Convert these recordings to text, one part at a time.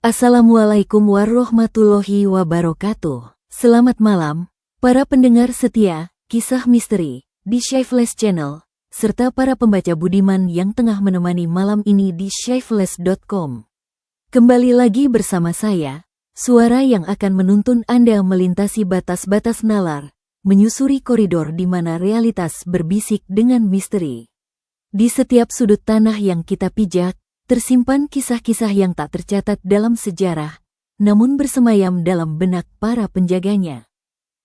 Assalamualaikum warahmatullahi wabarakatuh. Selamat malam, para pendengar setia kisah misteri di Shyfeless Channel, serta para pembaca budiman yang tengah menemani malam ini di shyfeless.com. Kembali lagi bersama saya, suara yang akan menuntun Anda melintasi batas-batas nalar, menyusuri koridor di mana realitas berbisik dengan misteri. Di setiap sudut tanah yang kita pijak, tersimpan kisah-kisah yang tak tercatat dalam sejarah, namun bersemayam dalam benak para penjaganya.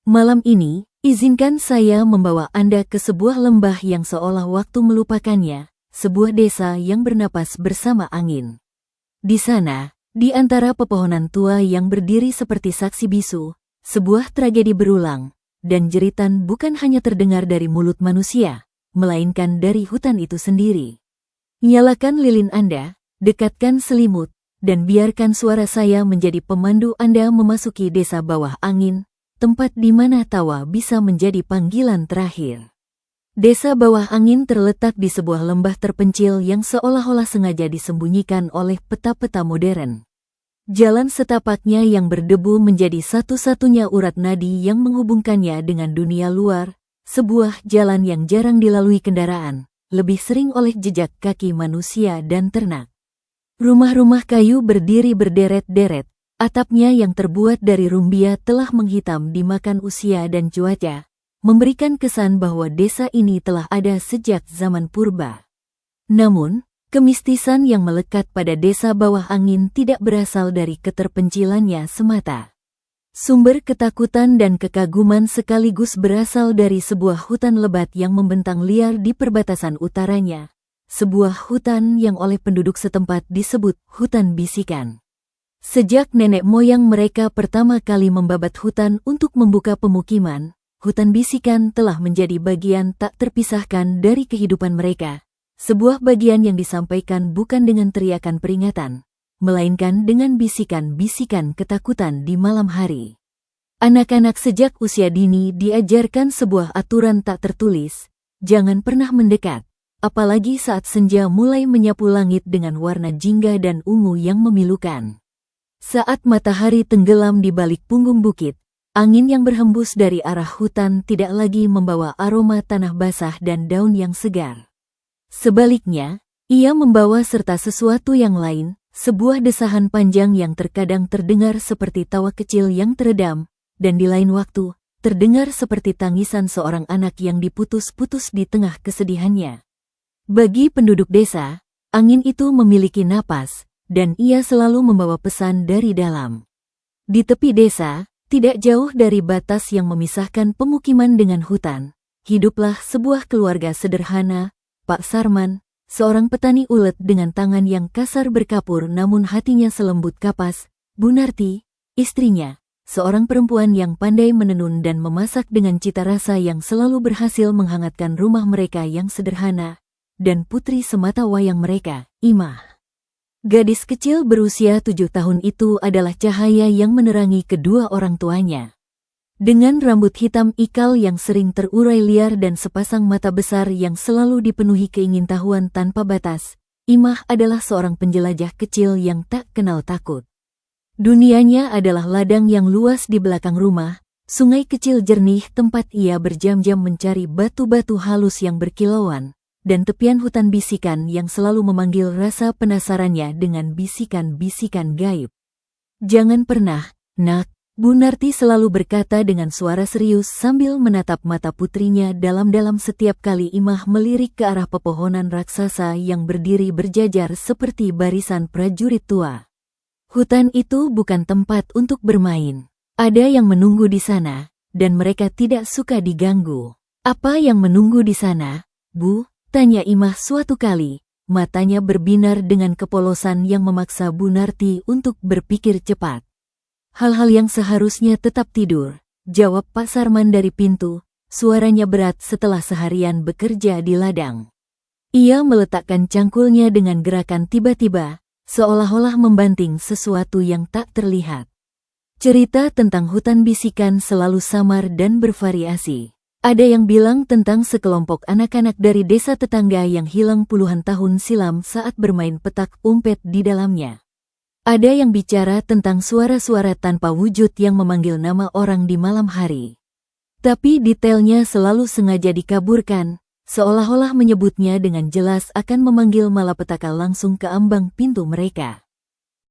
Malam ini, izinkan saya membawa Anda ke sebuah lembah yang seolah waktu melupakannya, sebuah desa yang bernapas bersama angin. Di sana, di antara pepohonan tua yang berdiri seperti saksi bisu, sebuah tragedi berulang, dan jeritan bukan hanya terdengar dari mulut manusia, melainkan dari hutan itu sendiri. Nyalakan lilin Anda, dekatkan selimut, dan biarkan suara saya menjadi pemandu Anda memasuki desa bawah angin, tempat di mana tawa bisa menjadi panggilan terakhir. Desa bawah angin terletak di sebuah lembah terpencil yang seolah-olah sengaja disembunyikan oleh peta-peta modern. Jalan setapaknya yang berdebu menjadi satu-satunya urat nadi yang menghubungkannya dengan dunia luar, sebuah jalan yang jarang dilalui kendaraan, lebih sering oleh jejak kaki manusia dan ternak. Rumah-rumah kayu berdiri berderet-deret, atapnya yang terbuat dari rumbia telah menghitam dimakan usia dan cuaca, memberikan kesan bahwa desa ini telah ada sejak zaman purba. Namun, kemistisan yang melekat pada desa bawah angin tidak berasal dari keterpencilannya semata. Sumber ketakutan dan kekaguman sekaligus berasal dari sebuah hutan lebat yang membentang liar di perbatasan utaranya. Sebuah hutan yang oleh penduduk setempat disebut hutan bisikan. Sejak nenek moyang mereka pertama kali membabat hutan untuk membuka pemukiman, hutan bisikan telah menjadi bagian tak terpisahkan dari kehidupan mereka. Sebuah bagian yang disampaikan bukan dengan teriakan peringatan, melainkan dengan bisikan-bisikan ketakutan di malam hari. Anak-anak sejak usia dini diajarkan sebuah aturan tak tertulis, jangan pernah mendekat, apalagi saat senja mulai menyapu langit dengan warna jingga dan ungu yang memilukan. Saat matahari tenggelam di balik punggung bukit, angin yang berhembus dari arah hutan tidak lagi membawa aroma tanah basah dan daun yang segar. Sebaliknya, ia membawa serta sesuatu yang lain, sebuah desahan panjang yang terkadang terdengar seperti tawa kecil yang teredam, dan di lain waktu, terdengar seperti tangisan seorang anak yang diputus-putus di tengah kesedihannya. Bagi penduduk desa, angin itu memiliki napas, dan ia selalu membawa pesan dari dalam. Di tepi desa, tidak jauh dari batas yang memisahkan pemukiman dengan hutan, hiduplah sebuah keluarga sederhana, Pak Sarman, seorang petani ulet dengan tangan yang kasar berkapur namun hatinya selembut kapas, Bu Narti, istrinya, seorang perempuan yang pandai menenun dan memasak dengan cita rasa yang selalu berhasil menghangatkan rumah mereka yang sederhana, dan putri semata wayang mereka, Imah. Gadis kecil berusia 7 tahun itu adalah cahaya yang menerangi kedua orang tuanya. Dengan rambut hitam ikal yang sering terurai liar dan sepasang mata besar yang selalu dipenuhi keingintahuan tanpa batas, Imah adalah seorang penjelajah kecil yang tak kenal takut. Dunianya adalah ladang yang luas di belakang rumah, sungai kecil jernih tempat ia berjam-jam mencari batu-batu halus yang berkilauan, dan tepian hutan bisikan yang selalu memanggil rasa penasarannya dengan bisikan-bisikan gaib. Jangan pernah, Nak, Bu Narti selalu berkata dengan suara serius sambil menatap mata putrinya dalam-dalam setiap kali Imah melirik ke arah pepohonan raksasa yang berdiri berjajar seperti barisan prajurit tua. Hutan itu bukan tempat untuk bermain. Ada yang menunggu di sana, dan mereka tidak suka diganggu. Apa yang menunggu di sana, Bu? Tanya Imah suatu kali, matanya berbinar dengan kepolosan yang memaksa Bu Narti untuk berpikir cepat. Hal-hal yang seharusnya tetap tidur, jawab Pak Sarman dari pintu, suaranya berat setelah seharian bekerja di ladang. Ia meletakkan cangkulnya dengan gerakan tiba-tiba, seolah-olah membanting sesuatu yang tak terlihat. Cerita tentang hutan bisikan selalu samar dan bervariasi. Ada yang bilang tentang sekelompok anak-anak dari desa tetangga yang hilang puluhan tahun silam saat bermain petak umpet di dalamnya. Ada yang bicara tentang suara-suara tanpa wujud yang memanggil nama orang di malam hari. Tapi detailnya selalu sengaja dikaburkan, seolah-olah menyebutnya dengan jelas akan memanggil malapetaka langsung ke ambang pintu mereka.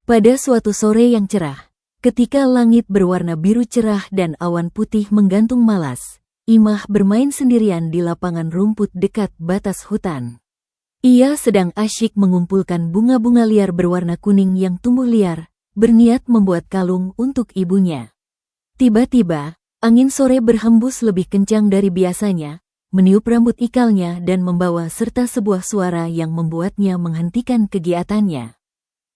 Pada suatu sore yang cerah, ketika langit berwarna biru cerah dan awan putih menggantung malas, Imah bermain sendirian di lapangan rumput dekat batas hutan. Ia sedang asyik mengumpulkan bunga-bunga liar berwarna kuning yang tumbuh liar, berniat membuat kalung untuk ibunya. Tiba-tiba, angin sore berhembus lebih kencang dari biasanya, meniup rambut ikalnya dan membawa serta sebuah suara yang membuatnya menghentikan kegiatannya.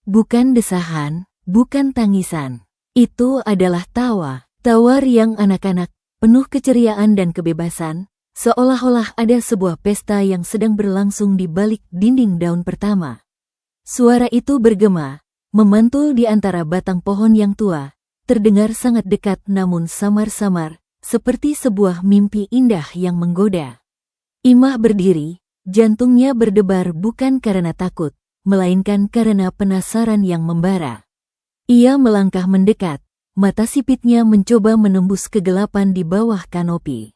Bukan desahan, bukan tangisan. Itu adalah tawa. Tawa riang anak-anak, penuh keceriaan dan kebebasan, seolah-olah ada sebuah pesta yang sedang berlangsung di balik dinding daun pertama. Suara itu bergema, memantul di antara batang pohon yang tua, terdengar sangat dekat namun samar-samar, seperti sebuah mimpi indah yang menggoda. Imah berdiri, jantungnya berdebar bukan karena takut, melainkan karena penasaran yang membara. Ia melangkah mendekat, mata sipitnya mencoba menembus kegelapan di bawah kanopi.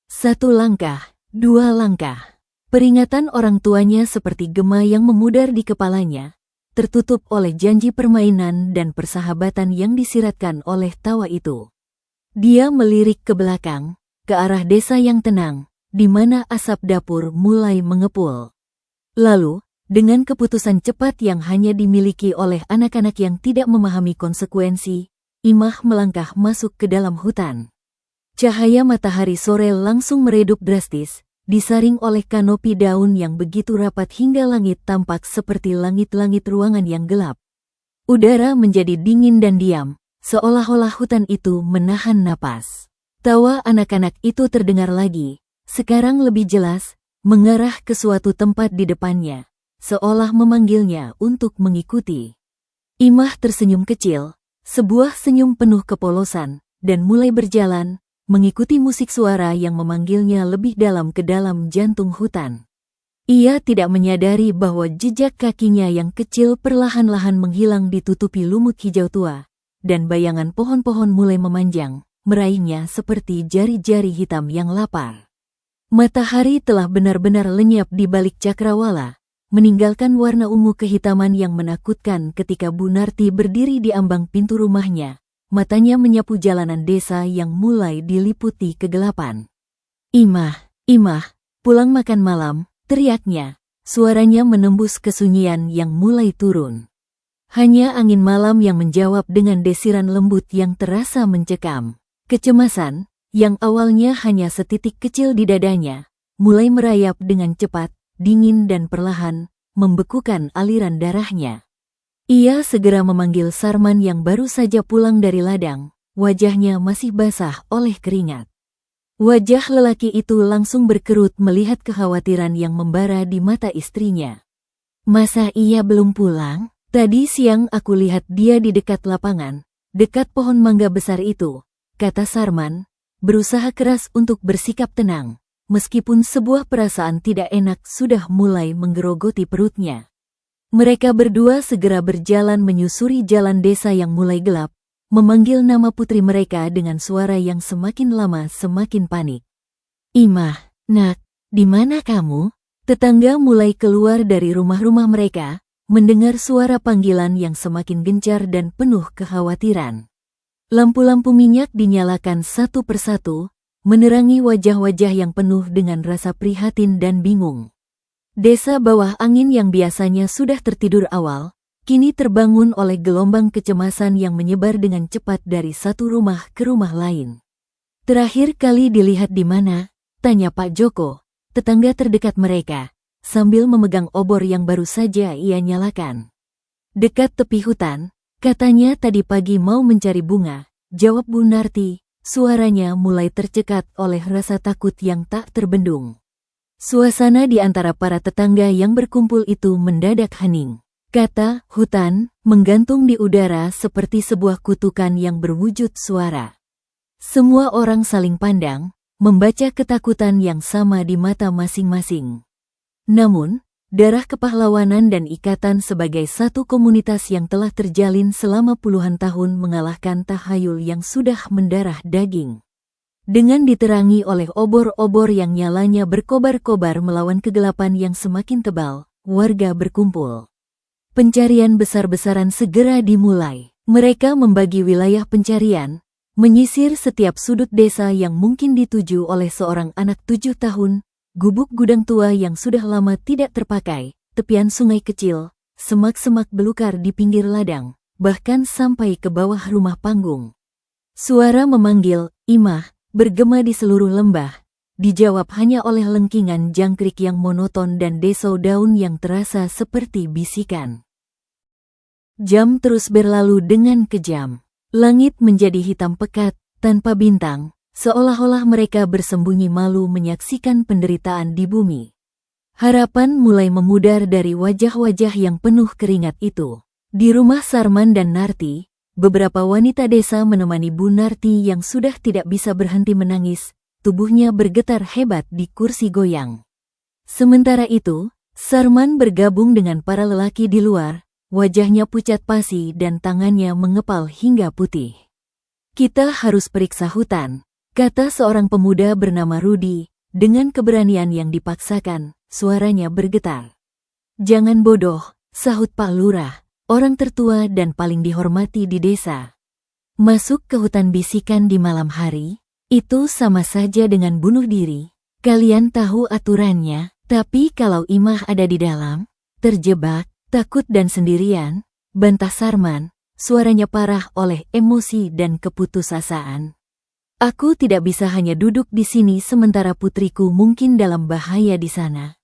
Satu langkah, dua langkah. Peringatan orang tuanya seperti gema yang memudar di kepalanya, tertutup oleh janji permainan dan persahabatan yang disiratkan oleh tawa itu. Dia melirik ke belakang, ke arah desa yang tenang, di mana asap dapur mulai mengepul. Lalu, dengan keputusan cepat yang hanya dimiliki oleh anak-anak yang tidak memahami konsekuensi, Imah melangkah masuk ke dalam hutan. Cahaya matahari sore langsung meredup drastis, disaring oleh kanopi daun yang begitu rapat hingga langit tampak seperti langit-langit ruangan yang gelap. Udara menjadi dingin dan diam, seolah-olah hutan itu menahan napas. Tawa anak-anak itu terdengar lagi, sekarang lebih jelas, mengarah ke suatu tempat di depannya, seolah memanggilnya untuk mengikuti. Imah tersenyum kecil, sebuah senyum penuh kepolosan, dan mulai berjalan, mengikuti musik suara yang memanggilnya lebih dalam ke dalam jantung hutan. Ia tidak menyadari bahwa jejak kakinya yang kecil perlahan-lahan menghilang ditutupi lumut hijau tua, dan bayangan pohon-pohon mulai memanjang, meraihnya seperti jari-jari hitam yang lapar. Matahari telah benar-benar lenyap di balik cakrawala, meninggalkan warna ungu kehitaman yang menakutkan ketika Bu Narti berdiri di ambang pintu rumahnya. Matanya menyapu jalanan desa yang mulai diliputi kegelapan. Imah, Imah, pulang makan malam, teriaknya. Suaranya menembus kesunyian yang mulai turun. Hanya angin malam yang menjawab dengan desiran lembut yang terasa mencekam. Kecemasan, yang awalnya hanya setitik kecil di dadanya, mulai merayap dengan cepat, dingin dan perlahan, membekukan aliran darahnya. Ia segera memanggil Sarman yang baru saja pulang dari ladang, wajahnya masih basah oleh keringat. Wajah lelaki itu langsung berkerut melihat kekhawatiran yang membara di mata istrinya. Masa ia belum pulang? Tadi siang aku lihat dia di dekat lapangan, dekat pohon mangga besar itu, kata Sarman, berusaha keras untuk bersikap tenang, meskipun sebuah perasaan tidak enak sudah mulai menggerogoti perutnya. Mereka berdua segera berjalan menyusuri jalan desa yang mulai gelap, memanggil nama putri mereka dengan suara yang semakin lama semakin panik. Imah, nak, di mana kamu? Tetangga mulai keluar dari rumah-rumah mereka, mendengar suara panggilan yang semakin gencar dan penuh kekhawatiran. Lampu-lampu minyak dinyalakan satu persatu, menerangi wajah-wajah yang penuh dengan rasa prihatin dan bingung. Desa bawah angin yang biasanya sudah tertidur awal, kini terbangun oleh gelombang kecemasan yang menyebar dengan cepat dari satu rumah ke rumah lain. Terakhir kali dilihat di mana? Tanya Pak Joko, tetangga terdekat mereka, sambil memegang obor yang baru saja ia nyalakan. Dekat tepi hutan, katanya tadi pagi mau mencari bunga, jawab Bu Narti, suaranya mulai tercekat oleh rasa takut yang tak terbendung. Suasana di antara para tetangga yang berkumpul itu mendadak hening. Kata hutan menggantung di udara seperti sebuah kutukan yang berwujud suara. Semua orang saling pandang, membaca ketakutan yang sama di mata masing-masing. Namun, darah kepahlawanan dan ikatan sebagai satu komunitas yang telah terjalin selama puluhan tahun mengalahkan tahayul yang sudah mendarah daging. Dengan diterangi oleh obor-obor yang nyalanya berkobar-kobar melawan kegelapan yang semakin tebal, warga berkumpul. Pencarian besar-besaran segera dimulai. Mereka membagi wilayah pencarian, menyisir setiap sudut desa yang mungkin dituju oleh seorang anak 7 tahun, gubuk gudang tua yang sudah lama tidak terpakai, tepian sungai kecil, semak-semak belukar di pinggir ladang, bahkan sampai ke bawah rumah panggung. Suara memanggil, "Imah," bergema di seluruh lembah, dijawab hanya oleh lengkingan jangkrik yang monoton dan desau daun yang terasa seperti bisikan. Jam terus berlalu dengan kejam. Langit menjadi hitam pekat, tanpa bintang, seolah-olah mereka bersembunyi malu menyaksikan penderitaan di bumi. Harapan mulai memudar dari wajah-wajah yang penuh keringat itu. Di rumah Sarman dan Narti, beberapa wanita desa menemani Bu Narti yang sudah tidak bisa berhenti menangis, tubuhnya bergetar hebat di kursi goyang. Sementara itu, Sarman bergabung dengan para lelaki di luar, wajahnya pucat pasi dan tangannya mengepal hingga putih. "Kita harus periksa hutan," kata seorang pemuda bernama Rudi, dengan keberanian yang dipaksakan, suaranya bergetar. "Jangan bodoh," sahut Pak Lurah, orang tertua dan paling dihormati di desa. "Masuk ke hutan bisikan di malam hari, itu sama saja dengan bunuh diri. Kalian tahu aturannya, tapi kalau Imah ada di dalam, terjebak, takut dan sendirian," bantah Sarman, suaranya parah oleh emosi dan keputusasaan. "Aku tidak bisa hanya duduk di sini sementara putriku mungkin dalam bahaya di sana."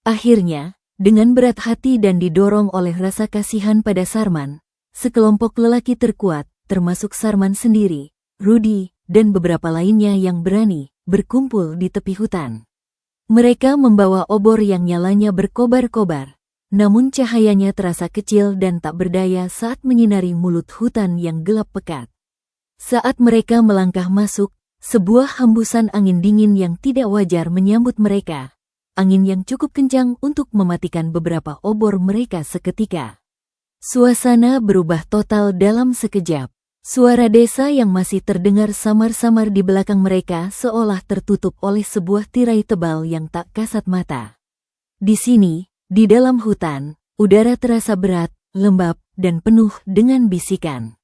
Akhirnya, dengan berat hati dan didorong oleh rasa kasihan pada Sarman, sekelompok lelaki terkuat, termasuk Sarman sendiri, Rudi, dan beberapa lainnya yang berani, berkumpul di tepi hutan. Mereka membawa obor yang nyalanya berkobar-kobar, namun cahayanya terasa kecil dan tak berdaya saat menyinari mulut hutan yang gelap pekat. Saat mereka melangkah masuk, sebuah hembusan angin dingin yang tidak wajar menyambut mereka. Angin yang cukup kencang untuk mematikan beberapa obor mereka seketika. Suasana berubah total dalam sekejap. Suara desa yang masih terdengar samar-samar di belakang mereka seolah tertutup oleh sebuah tirai tebal yang tak kasat mata. Di sini, di dalam hutan, udara terasa berat, lembab, dan penuh dengan bisikan.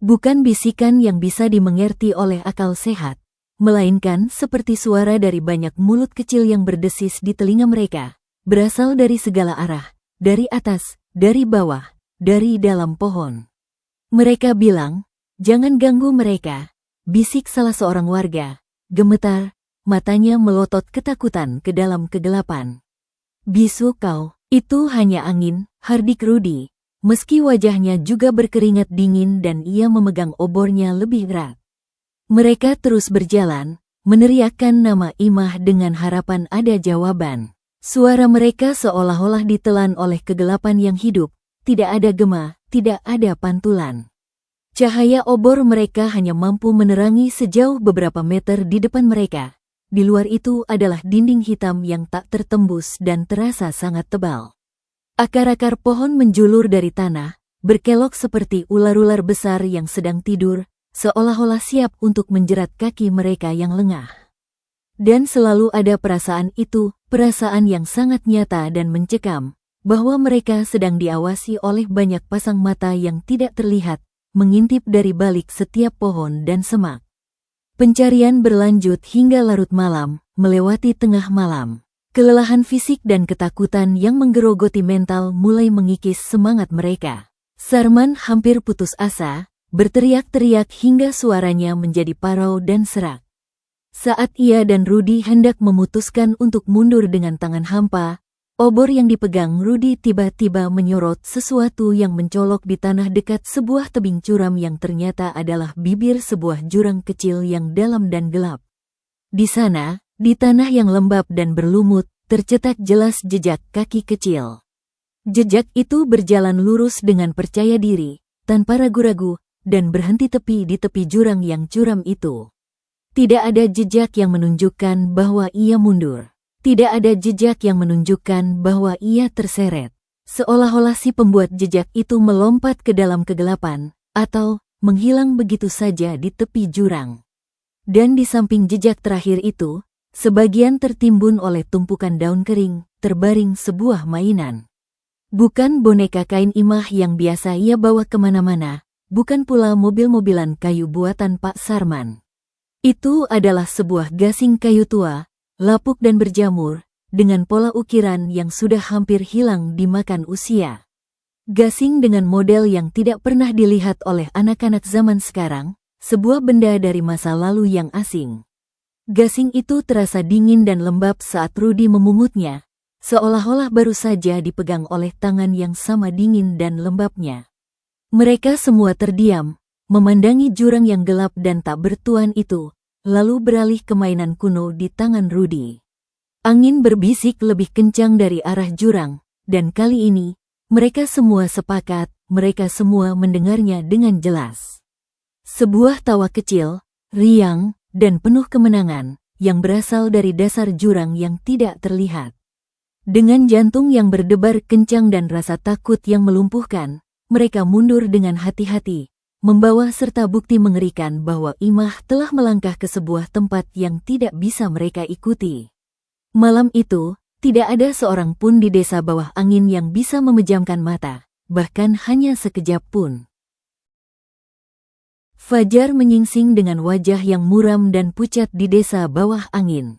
Bukan bisikan yang bisa dimengerti oleh akal sehat, melainkan seperti suara dari banyak mulut kecil yang berdesis di telinga mereka, berasal dari segala arah, dari atas, dari bawah, dari dalam pohon. Mereka bilang, "Jangan ganggu mereka," bisik salah seorang warga, gemetar, matanya melotot ketakutan ke dalam kegelapan. "Bisu kau, itu hanya angin," hardik Rudi. Meski wajahnya juga berkeringat dingin dan ia memegang obornya lebih erat. Mereka terus berjalan, meneriakkan nama Imah dengan harapan ada jawaban. Suara mereka seolah-olah ditelan oleh kegelapan yang hidup, tidak ada gema, tidak ada pantulan. Cahaya obor mereka hanya mampu menerangi sejauh beberapa meter di depan mereka. Di luar itu adalah dinding hitam yang tak tertembus dan terasa sangat tebal. Akar-akar pohon menjulur dari tanah, berkelok seperti ular-ular besar yang sedang tidur, seolah-olah siap untuk menjerat kaki mereka yang lengah. Dan selalu ada perasaan itu, perasaan yang sangat nyata dan mencekam, bahwa mereka sedang diawasi oleh banyak pasang mata yang tidak terlihat, mengintip dari balik setiap pohon dan semak. Pencarian berlanjut hingga larut malam, melewati tengah malam. Kelelahan fisik dan ketakutan yang menggerogoti mental mulai mengikis semangat mereka. Sarman hampir putus asa, berteriak-teriak hingga suaranya menjadi parau dan serak. Saat ia dan Rudi hendak memutuskan untuk mundur dengan tangan hampa, obor yang dipegang Rudi tiba-tiba menyorot sesuatu yang mencolok di tanah dekat sebuah tebing curam yang ternyata adalah bibir sebuah jurang kecil yang dalam dan gelap. Di sana, di tanah yang lembab dan berlumut, tercetak jelas jejak kaki kecil. Jejak itu berjalan lurus dengan percaya diri, tanpa ragu-ragu, dan berhenti tepi di tepi jurang yang curam itu. Tidak ada jejak yang menunjukkan bahwa ia mundur. Tidak ada jejak yang menunjukkan bahwa ia terseret. Seolah-olah si pembuat jejak itu melompat ke dalam kegelapan, atau menghilang begitu saja di tepi jurang. Dan di samping jejak terakhir itu, sebagian tertimbun oleh tumpukan daun kering, terbaring sebuah mainan. Bukan boneka kain imah yang biasa ia bawa kemana-mana, bukan pula mobil-mobilan kayu buatan Pak Sarman. Itu adalah sebuah gasing kayu tua, lapuk dan berjamur, dengan pola ukiran yang sudah hampir hilang dimakan usia. Gasing dengan model yang tidak pernah dilihat oleh anak-anak zaman sekarang, sebuah benda dari masa lalu yang asing. Gasing itu terasa dingin dan lembab saat Rudy memungutnya, seolah-olah baru saja dipegang oleh tangan yang sama dingin dan lembabnya. Mereka semua terdiam, memandangi jurang yang gelap dan tak bertuan itu, lalu beralih ke mainan kuno di tangan Rudy. Angin berbisik lebih kencang dari arah jurang, dan kali ini, mereka semua sepakat, mereka semua mendengarnya dengan jelas. Sebuah tawa kecil, riang, dan penuh kemenangan, yang berasal dari dasar jurang yang tidak terlihat. Dengan jantung yang berdebar kencang dan rasa takut yang melumpuhkan, mereka mundur dengan hati-hati, membawa serta bukti mengerikan bahwa Imah telah melangkah ke sebuah tempat yang tidak bisa mereka ikuti. Malam itu, tidak ada seorang pun di desa bawah angin yang bisa memejamkan mata, bahkan hanya sekejap pun. Fajar menyingsing dengan wajah yang muram dan pucat di desa bawah angin.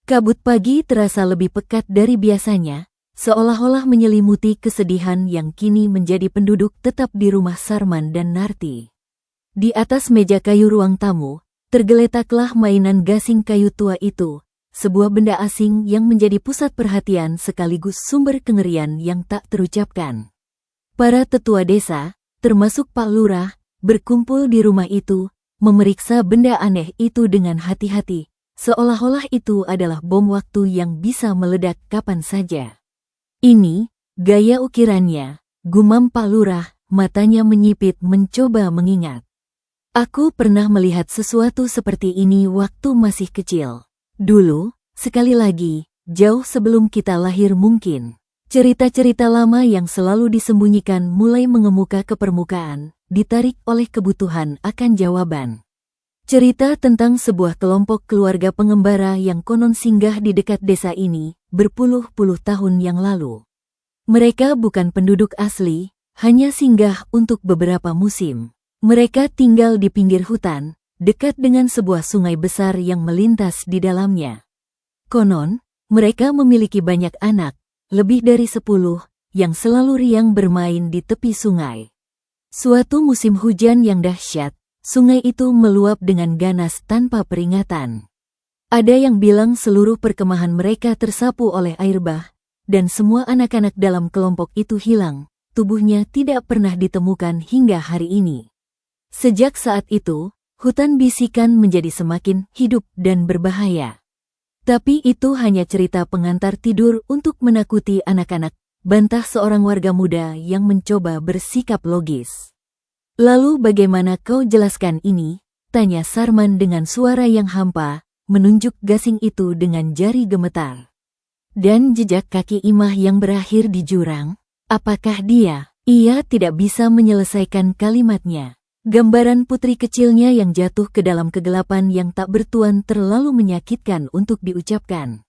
Kabut pagi terasa lebih pekat dari biasanya, seolah-olah menyelimuti kesedihan yang kini menjadi penduduk tetap di rumah Sarman dan Narti. Di atas meja kayu ruang tamu, tergeletaklah mainan gasing kayu tua itu, sebuah benda asing yang menjadi pusat perhatian sekaligus sumber kengerian yang tak terucapkan. Para tetua desa, termasuk Pak Lurah, berkumpul di rumah itu, memeriksa benda aneh itu dengan hati-hati, seolah-olah itu adalah bom waktu yang bisa meledak kapan saja. Ini, gaya ukirannya, gumam Pak Lurah, matanya menyipit mencoba mengingat. Aku pernah melihat sesuatu seperti ini waktu masih kecil. Dulu, sekali lagi, jauh sebelum kita lahir mungkin. Cerita-cerita lama yang selalu disembunyikan mulai mengemuka ke permukaan, ditarik oleh kebutuhan akan jawaban. Cerita tentang sebuah kelompok keluarga pengembara yang konon singgah di dekat desa ini, berpuluh-puluh tahun yang lalu. Mereka bukan penduduk asli, hanya singgah untuk beberapa musim. Mereka tinggal di pinggir hutan, dekat dengan sebuah sungai besar yang melintas di dalamnya. Konon, mereka memiliki banyak anak, lebih dari 10, yang selalu riang bermain di tepi sungai. Suatu musim hujan yang dahsyat, sungai itu meluap dengan ganas tanpa peringatan. Ada yang bilang seluruh perkemahan mereka tersapu oleh air bah, dan semua anak-anak dalam kelompok itu hilang, tubuhnya tidak pernah ditemukan hingga hari ini. Sejak saat itu, hutan bisikan menjadi semakin hidup dan berbahaya. Tapi itu hanya cerita pengantar tidur untuk menakuti anak-anak, bantah seorang warga muda yang mencoba bersikap logis. Lalu bagaimana kau jelaskan ini? Tanya Sarman dengan suara yang hampa, menunjuk gasing itu dengan jari gemetar. Dan jejak kaki Imah yang berakhir di jurang, apakah dia? Ia tidak bisa menyelesaikan kalimatnya. Gambaran putri kecilnya yang jatuh ke dalam kegelapan yang tak bertuan terlalu menyakitkan untuk diucapkan.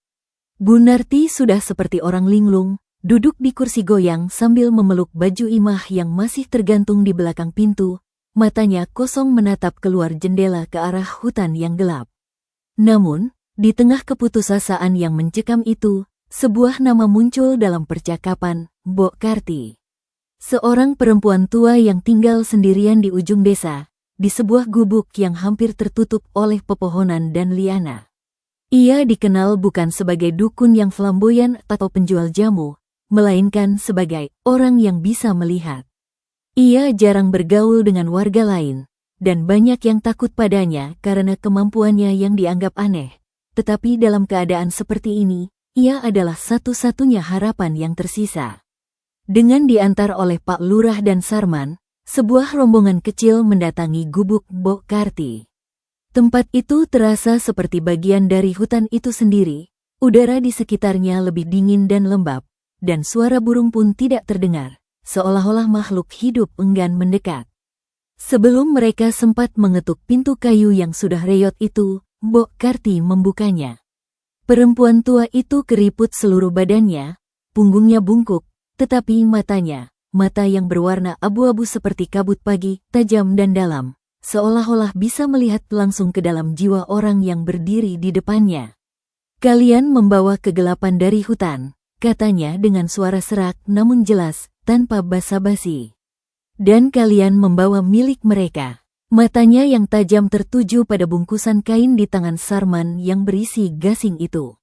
Bu Narti sudah seperti orang linglung, duduk di kursi goyang sambil memeluk baju Imah yang masih tergantung di belakang pintu, matanya kosong menatap keluar jendela ke arah hutan yang gelap. Namun, di tengah keputusasaan yang mencekam itu, sebuah nama muncul dalam percakapan, Mbok Karti. Seorang perempuan tua yang tinggal sendirian di ujung desa, di sebuah gubuk yang hampir tertutup oleh pepohonan dan liana. Ia dikenal bukan sebagai dukun yang flamboyan atau penjual jamu, melainkan sebagai orang yang bisa melihat. Ia jarang bergaul dengan warga lain, dan banyak yang takut padanya karena kemampuannya yang dianggap aneh. Tetapi dalam keadaan seperti ini, ia adalah satu-satunya harapan yang tersisa. Dengan diantar oleh Pak Lurah dan Sarman, sebuah rombongan kecil mendatangi gubuk Mbok Karti. Tempat itu terasa seperti bagian dari hutan itu sendiri, Udara di sekitarnya lebih dingin dan lembab, dan suara burung pun tidak terdengar, seolah-olah makhluk hidup enggan mendekat. Sebelum mereka sempat mengetuk pintu kayu yang sudah reyot itu, Mbok Karti membukanya. Perempuan tua itu keriput seluruh badannya, punggungnya bungkuk, tetapi matanya, mata yang berwarna abu-abu seperti kabut pagi, tajam dan dalam, seolah-olah bisa melihat langsung ke dalam jiwa orang yang berdiri di depannya. "Kalian membawa kegelapan dari hutan," katanya dengan suara serak namun jelas, tanpa basa-basi. "Dan kalian membawa milik mereka." Matanya yang tajam tertuju pada bungkusan kain di tangan Sarman yang berisi gasing itu.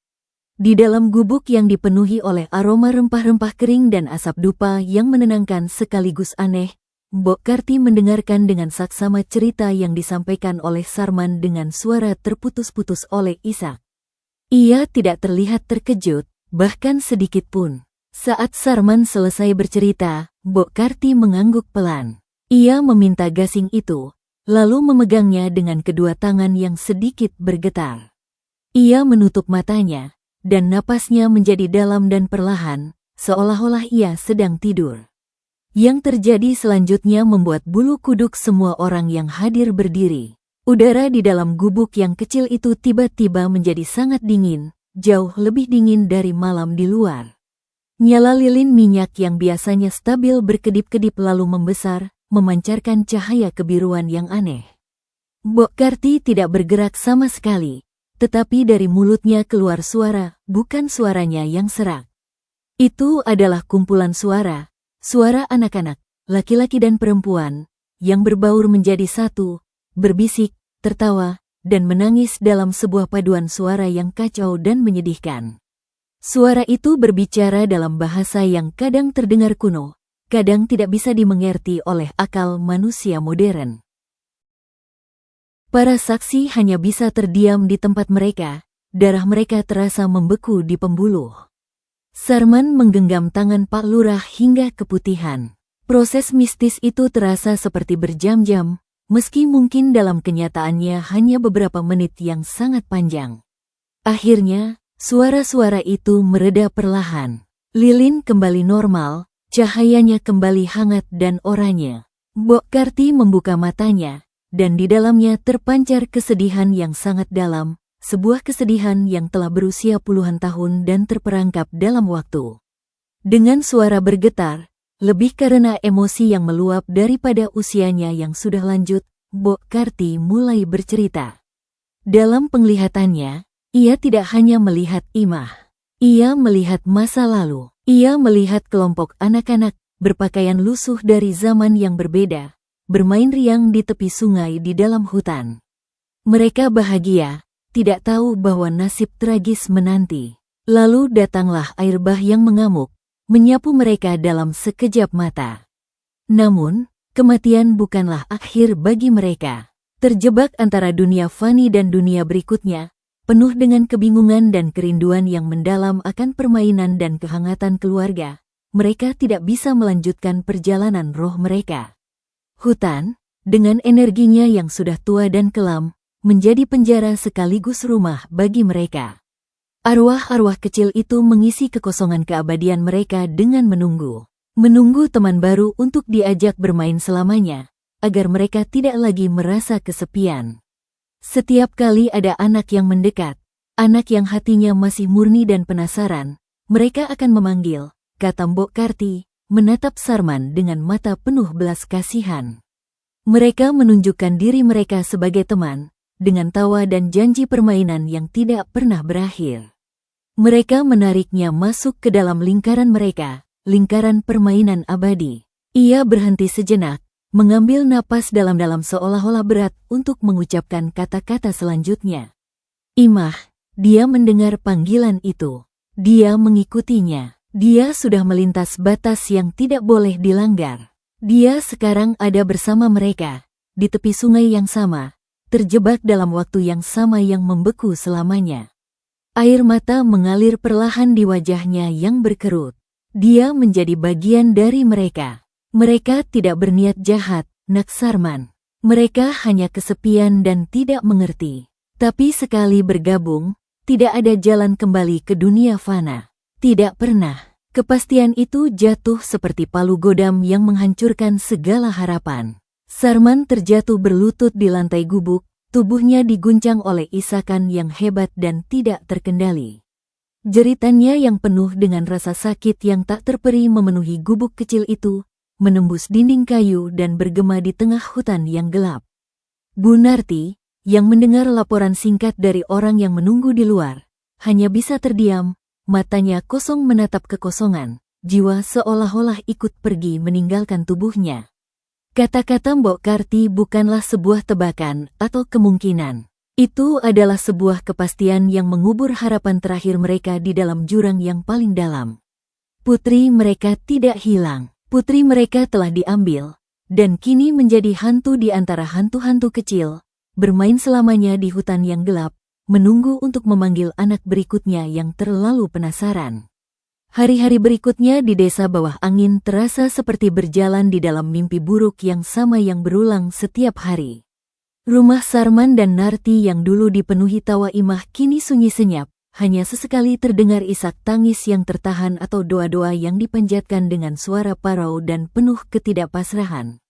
Di dalam gubuk yang dipenuhi oleh aroma rempah-rempah kering dan asap dupa yang menenangkan sekaligus aneh, Mbok Karti mendengarkan dengan saksama cerita yang disampaikan oleh Sarman dengan suara terputus-putus oleh Ishak. Ia tidak terlihat terkejut, bahkan sedikit pun. Saat Sarman selesai bercerita, Mbok Karti mengangguk pelan. Ia meminta gasing itu, lalu memegangnya dengan kedua tangan yang sedikit bergetar. Ia menutup matanya, dan napasnya menjadi dalam dan perlahan, seolah-olah ia sedang tidur. Yang terjadi selanjutnya membuat bulu kuduk semua orang yang hadir berdiri. Udara di dalam gubuk yang kecil itu tiba-tiba menjadi sangat dingin, jauh lebih dingin dari malam di luar. Nyala lilin minyak yang biasanya stabil berkedip-kedip lalu membesar, memancarkan cahaya kebiruan yang aneh. Mbok Karti tidak bergerak sama sekali, tetapi dari mulutnya keluar suara, bukan suaranya yang serak. Itu adalah kumpulan suara, suara anak-anak, laki-laki dan perempuan, yang berbaur menjadi satu, berbisik, tertawa, dan menangis dalam sebuah paduan suara yang kacau dan menyedihkan. Suara itu berbicara dalam bahasa yang kadang terdengar kuno, kadang tidak bisa dimengerti oleh akal manusia modern. Para saksi hanya bisa terdiam di tempat mereka, darah mereka terasa membeku di pembuluh. Sarman menggenggam tangan Pak Lurah hingga keputihan. Proses mistis itu terasa seperti berjam-jam, meski mungkin dalam kenyataannya hanya beberapa menit yang sangat panjang. Akhirnya, suara-suara itu mereda perlahan. Lilin kembali normal, cahayanya kembali hangat dan oranye. Mbok Karti membuka matanya, dan di dalamnya terpancar kesedihan yang sangat dalam, sebuah kesedihan yang telah berusia puluhan tahun dan terperangkap dalam waktu. Dengan suara bergetar, lebih karena emosi yang meluap daripada usianya yang sudah lanjut, Mbok Karti mulai bercerita. Dalam penglihatannya, ia tidak hanya melihat Imah. Ia melihat masa lalu. Ia melihat kelompok anak-anak, berpakaian lusuh dari zaman yang berbeda, bermain riang di tepi sungai di dalam hutan. Mereka bahagia, tidak tahu bahwa nasib tragis menanti. Lalu datanglah air bah yang mengamuk, menyapu mereka dalam sekejap mata. Namun, kematian bukanlah akhir bagi mereka. Terjebak antara dunia fani dan dunia berikutnya, penuh dengan kebingungan dan kerinduan yang mendalam akan permainan dan kehangatan keluarga, mereka tidak bisa melanjutkan perjalanan roh mereka. Hutan, dengan energinya yang sudah tua dan kelam, menjadi penjara sekaligus rumah bagi mereka. Arwah-arwah kecil itu mengisi kekosongan keabadian mereka dengan menunggu teman baru untuk diajak bermain selamanya, agar mereka tidak lagi merasa kesepian. Setiap kali ada anak yang mendekat, anak yang hatinya masih murni dan penasaran, mereka akan memanggil, kata Mbok Karti, menatap Sarman dengan mata penuh belas kasihan. Mereka menunjukkan diri mereka sebagai teman, dengan tawa dan janji permainan yang tidak pernah berakhir. Mereka menariknya masuk ke dalam lingkaran mereka, lingkaran permainan abadi. Ia berhenti sejenak, mengambil napas dalam-dalam seolah-olah berat untuk mengucapkan kata-kata selanjutnya. Imah, dia mendengar panggilan itu. Dia mengikutinya. Dia sudah melintas batas yang tidak boleh dilanggar. Dia sekarang ada bersama mereka, di tepi sungai yang sama, terjebak dalam waktu yang sama yang membeku selamanya. Air mata mengalir perlahan di wajahnya yang berkerut. Dia menjadi bagian dari mereka. Mereka tidak berniat jahat, Nak Sarman. Mereka hanya kesepian dan tidak mengerti. Tapi sekali bergabung, tidak ada jalan kembali ke dunia fana. Tidak pernah. Kepastian itu jatuh seperti palu godam yang menghancurkan segala harapan. Sarman terjatuh berlutut di lantai gubuk, tubuhnya diguncang oleh isakan yang hebat dan tidak terkendali. Jeritannya yang penuh dengan rasa sakit yang tak terperi memenuhi gubuk kecil itu, menembus dinding kayu dan bergema di tengah hutan yang gelap. Bu Narti, yang mendengar laporan singkat dari orang yang menunggu di luar, hanya bisa terdiam, matanya kosong menatap kekosongan, jiwa seolah-olah ikut pergi meninggalkan tubuhnya. Kata-kata Mbok Karti bukanlah sebuah tebakan atau kemungkinan. Itu adalah sebuah kepastian yang mengubur harapan terakhir mereka di dalam jurang yang paling dalam. Putri mereka tidak hilang. Putri mereka telah diambil, dan kini menjadi hantu di antara hantu-hantu kecil, bermain selamanya di hutan yang gelap, menunggu untuk memanggil anak berikutnya yang terlalu penasaran. Hari-hari berikutnya di desa bawah angin terasa seperti berjalan di dalam mimpi buruk yang sama yang berulang setiap hari. Rumah Sarman dan Narti yang dulu dipenuhi tawa Imah kini sunyi senyap, hanya sesekali terdengar isak tangis yang tertahan atau doa-doa yang dipanjatkan dengan suara parau dan penuh ketidakpasrahan.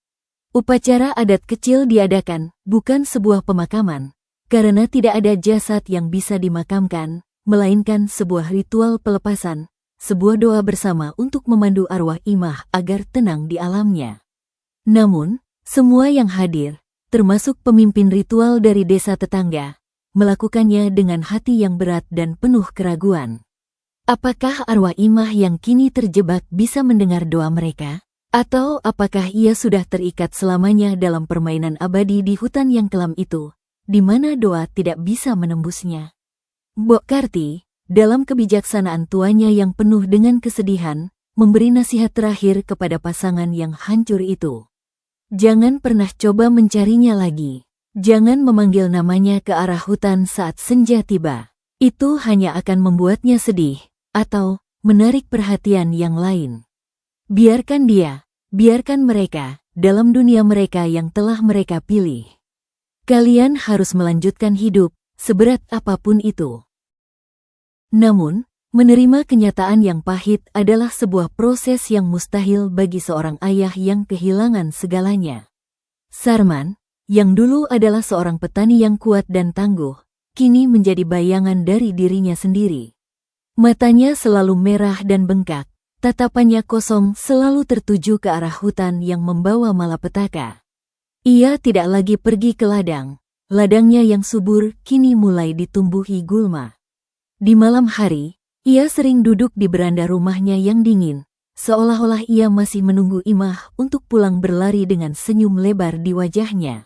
Upacara adat kecil diadakan, bukan sebuah pemakaman, karena tidak ada jasad yang bisa dimakamkan, melainkan sebuah ritual pelepasan, sebuah doa bersama untuk memandu arwah Imah agar tenang di alamnya. Namun, semua yang hadir, termasuk pemimpin ritual dari desa tetangga, melakukannya dengan hati yang berat dan penuh keraguan. Apakah arwah Imah yang kini terjebak bisa mendengar doa mereka? Atau apakah ia sudah terikat selamanya dalam permainan abadi di hutan yang kelam itu, di mana doa tidak bisa menembusnya? Mbok Karti, dalam kebijaksanaan tuanya yang penuh dengan kesedihan, memberi nasihat terakhir kepada pasangan yang hancur itu. Jangan pernah coba mencarinya lagi. Jangan memanggil namanya ke arah hutan saat senja tiba. Itu hanya akan membuatnya sedih, atau menarik perhatian yang lain. Biarkan dia, biarkan mereka, dalam dunia mereka yang telah mereka pilih. Kalian harus melanjutkan hidup, seberat apapun itu. Namun, menerima kenyataan yang pahit adalah sebuah proses yang mustahil bagi seorang ayah yang kehilangan segalanya. Sarman, yang dulu adalah seorang petani yang kuat dan tangguh, kini menjadi bayangan dari dirinya sendiri. Matanya selalu merah dan bengkak, tatapannya kosong selalu tertuju ke arah hutan yang membawa malapetaka. Ia tidak lagi pergi ke ladang, ladangnya yang subur kini mulai ditumbuhi gulma. Di malam hari, ia sering duduk di beranda rumahnya yang dingin, seolah-olah ia masih menunggu Imah untuk pulang berlari dengan senyum lebar di wajahnya.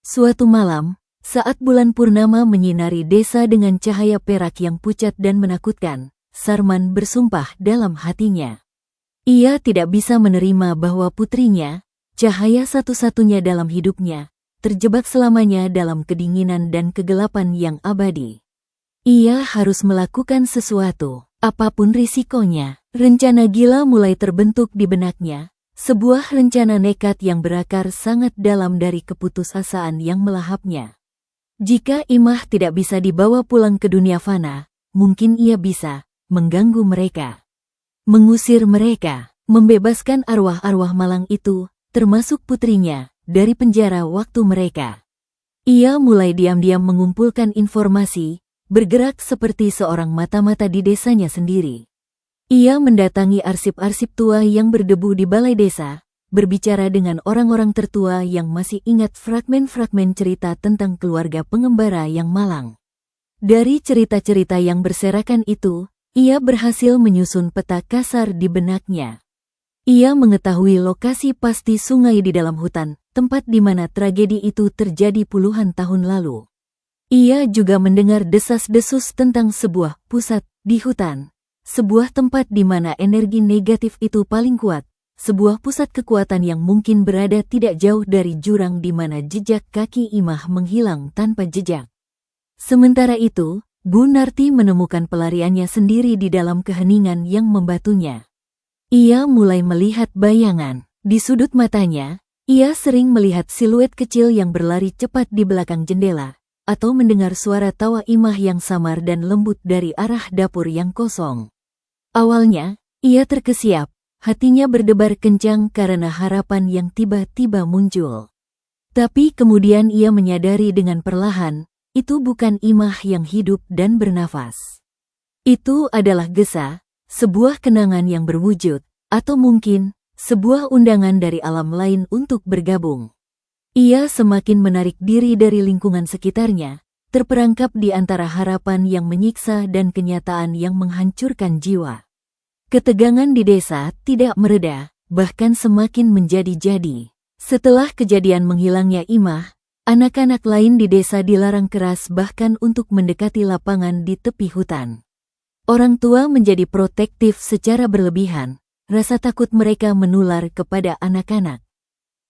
Suatu malam, saat bulan purnama menyinari desa dengan cahaya perak yang pucat dan menakutkan, Sarman bersumpah dalam hatinya. Ia tidak bisa menerima bahwa putrinya, cahaya satu-satunya dalam hidupnya, terjebak selamanya dalam kedinginan dan kegelapan yang abadi. Ia harus melakukan sesuatu, apapun risikonya. Rencana gila mulai terbentuk di benaknya, sebuah rencana nekat yang berakar sangat dalam dari keputusasaan yang melahapnya. Jika Imah tidak bisa dibawa pulang ke dunia fana, mungkin ia bisa mengganggu mereka, mengusir mereka, membebaskan arwah-arwah malang itu, termasuk putrinya, dari penjara waktu mereka. Ia mulai diam-diam mengumpulkan informasi, bergerak seperti seorang mata-mata di desanya sendiri. Ia mendatangi arsip-arsip tua yang berdebu di balai desa, berbicara dengan orang-orang tertua yang masih ingat fragmen-fragmen cerita tentang keluarga pengembara yang malang. Dari cerita-cerita yang berserakan itu, ia berhasil menyusun peta kasar di benaknya. Ia mengetahui lokasi pasti sungai di dalam hutan, tempat di mana tragedi itu terjadi puluhan tahun lalu. Ia juga mendengar desas-desus tentang sebuah pusat di hutan, sebuah tempat di mana energi negatif itu paling kuat, sebuah pusat kekuatan yang mungkin berada tidak jauh dari jurang di mana jejak kaki Imah menghilang tanpa jejak. Sementara itu, Bu Narti menemukan pelariannya sendiri di dalam keheningan yang membatunya. Ia mulai melihat bayangan. Di sudut matanya, ia sering melihat siluet kecil yang berlari cepat di belakang jendela, atau mendengar suara tawa Imah yang samar dan lembut dari arah dapur yang kosong. Awalnya, ia terkesiap, hatinya berdebar kencang karena harapan yang tiba-tiba muncul. Tapi kemudian ia menyadari dengan perlahan, itu bukan Imah yang hidup dan bernafas. Itu adalah Gesa, sebuah kenangan yang berwujud, atau mungkin, sebuah undangan dari alam lain untuk bergabung. Ia semakin menarik diri dari lingkungan sekitarnya, terperangkap di antara harapan yang menyiksa dan kenyataan yang menghancurkan jiwa. Ketegangan di desa tidak mereda, bahkan semakin menjadi-jadi. Setelah kejadian menghilangnya Imah, anak-anak lain di desa dilarang keras bahkan untuk mendekati lapangan di tepi hutan. Orang tua menjadi protektif secara berlebihan, rasa takut mereka menular kepada anak-anak.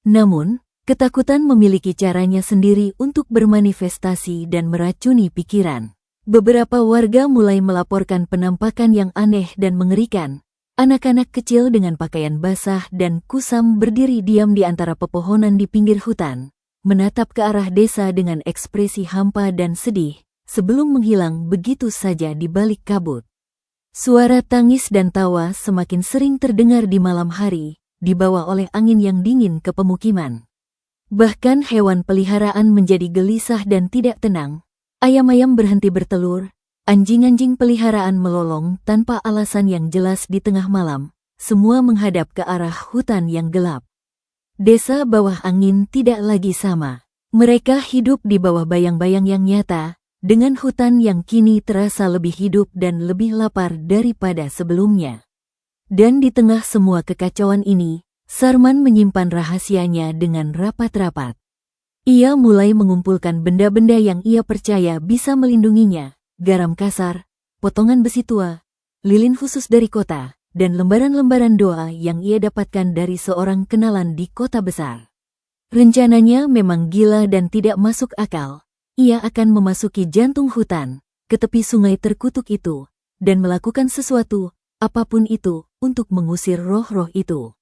Namun, ketakutan memiliki caranya sendiri untuk bermanifestasi dan meracuni pikiran. Beberapa warga mulai melaporkan penampakan yang aneh dan mengerikan. Anak-anak kecil dengan pakaian basah dan kusam berdiri diam di antara pepohonan di pinggir hutan, menatap ke arah desa dengan ekspresi hampa dan sedih, sebelum menghilang begitu saja di balik kabut. Suara tangis dan tawa semakin sering terdengar di malam hari, dibawa oleh angin yang dingin ke pemukiman. Bahkan hewan peliharaan menjadi gelisah dan tidak tenang. Ayam-ayam berhenti bertelur, anjing-anjing peliharaan melolong tanpa alasan yang jelas di tengah malam, semua menghadap ke arah hutan yang gelap. Desa bawah angin tidak lagi sama. Mereka hidup di bawah bayang-bayang yang nyata, dengan hutan yang kini terasa lebih hidup dan lebih lapar daripada sebelumnya. Dan di tengah semua kekacauan ini, Sarman menyimpan rahasianya dengan rapat-rapat. Ia mulai mengumpulkan benda-benda yang ia percaya bisa melindunginya, garam kasar, potongan besi tua, lilin khusus dari kota, dan lembaran-lembaran doa yang ia dapatkan dari seorang kenalan di kota besar. Rencananya memang gila dan tidak masuk akal. Ia akan memasuki jantung hutan, ke tepi sungai terkutuk itu, dan melakukan sesuatu, apapun itu, untuk mengusir roh-roh itu.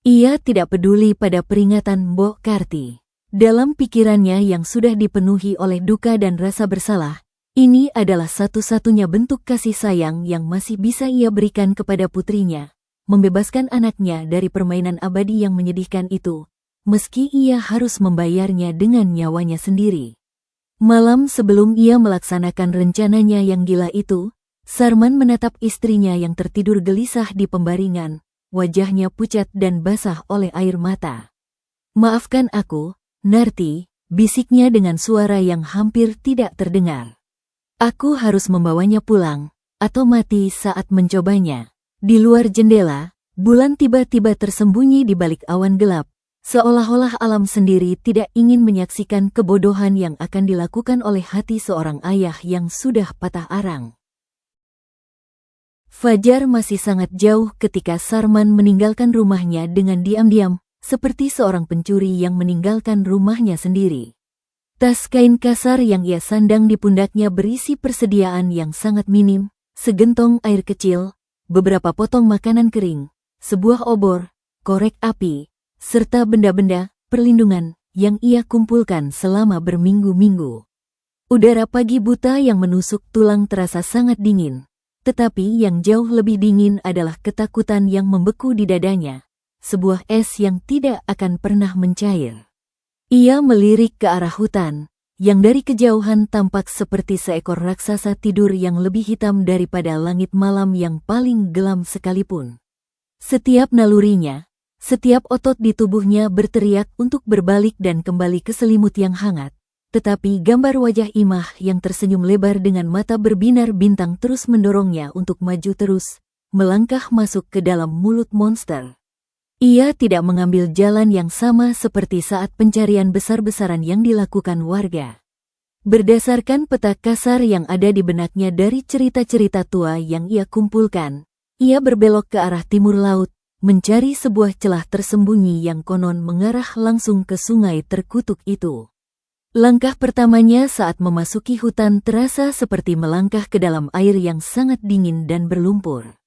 Ia tidak peduli pada peringatan Mbok Karti. Dalam pikirannya yang sudah dipenuhi oleh duka dan rasa bersalah, ini adalah satu-satunya bentuk kasih sayang yang masih bisa ia berikan kepada putrinya, membebaskan anaknya dari permainan abadi yang menyedihkan itu, meski ia harus membayarnya dengan nyawanya sendiri. Malam sebelum ia melaksanakan rencananya yang gila itu, Sarman menatap istrinya yang tertidur gelisah di pembaringan. Wajahnya pucat dan basah oleh air mata. "Maafkan aku, Narti," bisiknya dengan suara yang hampir tidak terdengar. "Aku harus membawanya pulang, atau mati saat mencobanya." Di luar jendela, bulan tiba-tiba tersembunyi di balik awan gelap, seolah-olah alam sendiri tidak ingin menyaksikan kebodohan yang akan dilakukan oleh hati seorang ayah yang sudah patah arang. Fajar masih sangat jauh ketika Sarman meninggalkan rumahnya dengan diam-diam, seperti seorang pencuri yang meninggalkan rumahnya sendiri. Tas kain kasar yang ia sandang di pundaknya berisi persediaan yang sangat minim, segentong air kecil, beberapa potong makanan kering, sebuah obor, korek api, serta benda-benda perlindungan yang ia kumpulkan selama berminggu-minggu. Udara pagi buta yang menusuk tulang terasa sangat dingin. Tetapi yang jauh lebih dingin adalah ketakutan yang membeku di dadanya, sebuah es yang tidak akan pernah mencair. Ia melirik ke arah hutan, yang dari kejauhan tampak seperti seekor raksasa tidur yang lebih hitam daripada langit malam yang paling gelap sekalipun. Setiap nalurinya, setiap otot di tubuhnya berteriak untuk berbalik dan kembali ke selimut yang hangat. Tetapi gambar wajah Imah yang tersenyum lebar dengan mata berbinar bintang terus mendorongnya untuk maju terus, melangkah masuk ke dalam mulut monster. Ia tidak mengambil jalan yang sama seperti saat pencarian besar-besaran yang dilakukan warga. Berdasarkan peta kasar yang ada di benaknya dari cerita-cerita tua yang ia kumpulkan, ia berbelok ke arah timur laut, mencari sebuah celah tersembunyi yang konon mengarah langsung ke sungai terkutuk itu. Langkah pertamanya saat memasuki hutan terasa seperti melangkah ke dalam air yang sangat dingin dan berlumpur.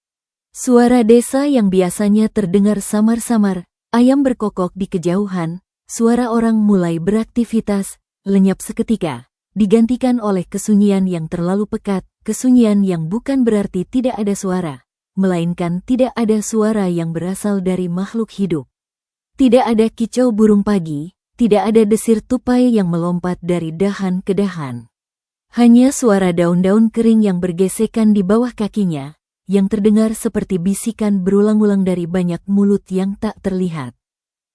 Suara desa yang biasanya terdengar samar-samar, ayam berkokok di kejauhan, suara orang mulai beraktivitas, lenyap seketika, digantikan oleh kesunyian yang terlalu pekat, kesunyian yang bukan berarti tidak ada suara, melainkan tidak ada suara yang berasal dari makhluk hidup. Tidak ada kicau burung pagi, tidak ada desir tupai yang melompat dari dahan ke dahan. Hanya suara daun-daun kering yang bergesekan di bawah kakinya, yang terdengar seperti bisikan berulang-ulang dari banyak mulut yang tak terlihat.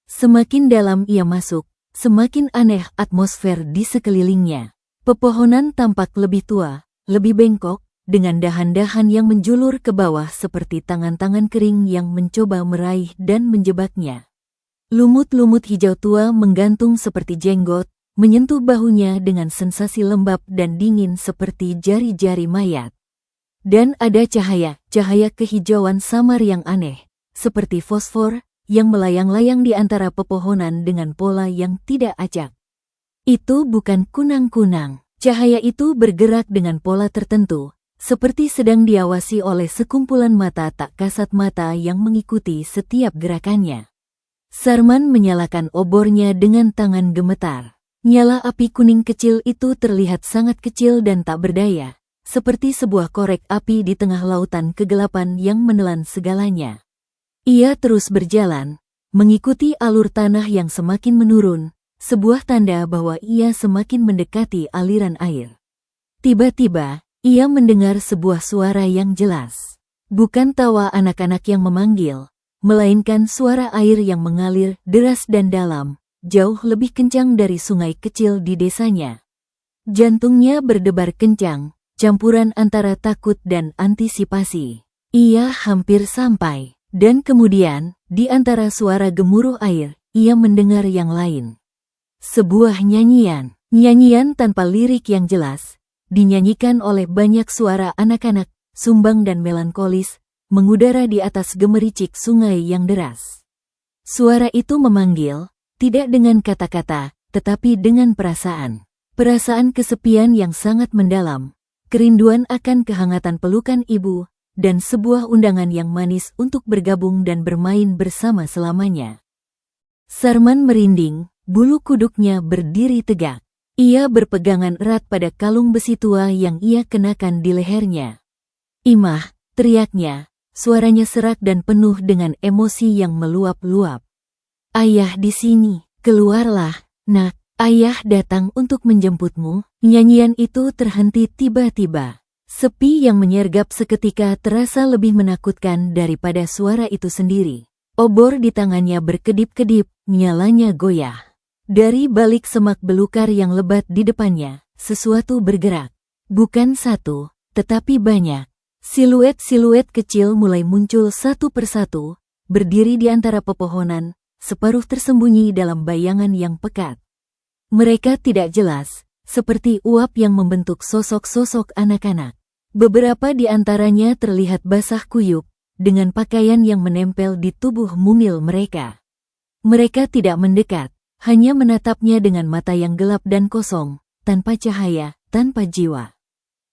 Semakin dalam ia masuk, semakin aneh atmosfer di sekelilingnya. Pepohonan tampak lebih tua, lebih bengkok, dengan dahan-dahan yang menjulur ke bawah seperti tangan-tangan kering yang mencoba meraih dan menjebaknya. Lumut-lumut hijau tua menggantung seperti jenggot, menyentuh bahunya dengan sensasi lembab dan dingin seperti jari-jari mayat. Dan ada cahaya kehijauan samar yang aneh, seperti fosfor, yang melayang-layang di antara pepohonan dengan pola yang tidak acak. Itu bukan kunang-kunang. Cahaya itu bergerak dengan pola tertentu, seperti sedang diawasi oleh sekumpulan mata tak kasat mata yang mengikuti setiap gerakannya. Sarman menyalakan obornya dengan tangan gemetar. Nyala api kuning kecil itu terlihat sangat kecil dan tak berdaya, seperti sebuah korek api di tengah lautan kegelapan yang menelan segalanya. Ia terus berjalan, mengikuti alur tanah yang semakin menurun, sebuah tanda bahwa ia semakin mendekati aliran air. Tiba-tiba, ia mendengar sebuah suara yang jelas. Bukan tawa anak-anak yang memanggil, melainkan suara air yang mengalir deras dan dalam, jauh lebih kencang dari sungai kecil di desanya. Jantungnya berdebar kencang, campuran antara takut dan antisipasi. Ia hampir sampai, dan kemudian, di antara suara gemuruh air, ia mendengar yang lain. Sebuah nyanyian tanpa lirik yang jelas, dinyanyikan oleh banyak suara anak-anak, sumbang dan melankolis, mengudara di atas gemericik sungai yang deras. Suara itu memanggil, tidak dengan kata-kata, tetapi dengan perasaan. Perasaan kesepian yang sangat mendalam, kerinduan akan kehangatan pelukan ibu, dan sebuah undangan yang manis untuk bergabung dan bermain bersama selamanya. Sarman merinding. Bulu kuduknya berdiri tegak. Ia berpegangan erat pada kalung besi tua yang ia kenakan di lehernya. "Imah," teriaknya, suaranya serak dan penuh dengan emosi yang meluap-luap. "Ayah di sini, keluarlah, nak, ayah datang untuk menjemputmu." Nyanyian itu terhenti tiba-tiba. Sepi yang menyergap seketika terasa lebih menakutkan daripada suara itu sendiri. Obor di tangannya berkedip-kedip, nyalanya goyah. Dari balik semak belukar yang lebat di depannya, sesuatu bergerak. Bukan satu, tetapi banyak. Siluet-siluet kecil mulai muncul satu persatu, berdiri di antara pepohonan, separuh tersembunyi dalam bayangan yang pekat. Mereka tidak jelas, seperti uap yang membentuk sosok-sosok anak-anak. Beberapa di antaranya terlihat basah kuyup, dengan pakaian yang menempel di tubuh mumil mereka. Mereka tidak mendekat, hanya menatapnya dengan mata yang gelap dan kosong, tanpa cahaya, tanpa jiwa.